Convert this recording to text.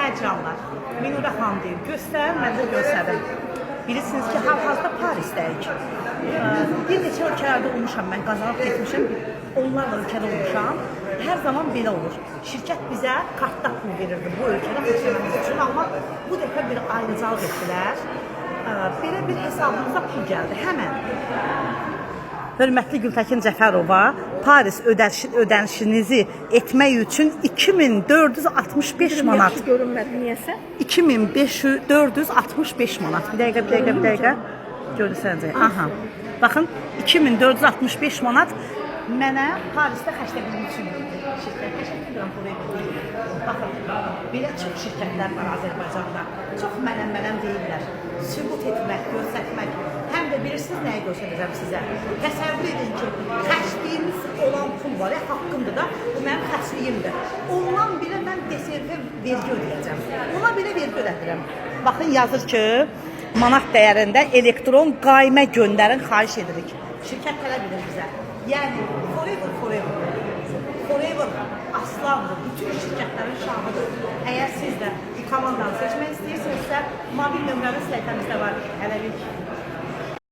Təcranlar. Minurə xanım deyir, göstər, mən də göstərdim. Bilirsiniz ki, hal-hazırda Parisdəyik. Bir neçə ölkələrdə olmuşam, mən qazanıb getmişəm, onlarla ölkədə olmuşam. Hər zaman belə olur. Şirkət bizə kartda pul verirdi bu ölkədə xərcləməmiz üçün, amma bu dəfə bir ayrıcalıq etdilər. Belə bir hesabımıza pul gəldi, həmən. Hörmətli Gültəkin Cəfərova, Paris ödənişinizi etmək üçün 2465 manat. Yaxşı görünmədi, niyəsə? 2465 manat. Bir dəqiqə. Görürsənəcək. Aha. Baxın, 2465 manat mənə Parisdə xərcləməyim üçün şirkət. Təşəkkür edirəm buraya. Baxın, belə çox şirkətlər var Azərbaycanda. Çox mənəm deyirlər. Sübut etmək, göstərmək. Həm də bilirsiniz nəyi göstərəcəm sizə. Təsəvvür edin ki, xərcliyiniz olan pul var, haqqımdır da, bu mənim xərcliyimdir. Ondan belə mən DSRF vergi ödəyəcəm. Ona belə vergi ödədirəm. Baxın, yazır ki, manat dəyərində elektron qaymə göndərin, xahiş edirik. Şirkət tələb edir bizə. Yəni, forever aslandır, bütün şirkətlərin şahıdır. Əgər siz də komandanı seçmək istəyirsinizsə, mobil nömrəmiz səhifəmizdə var. Hələlik.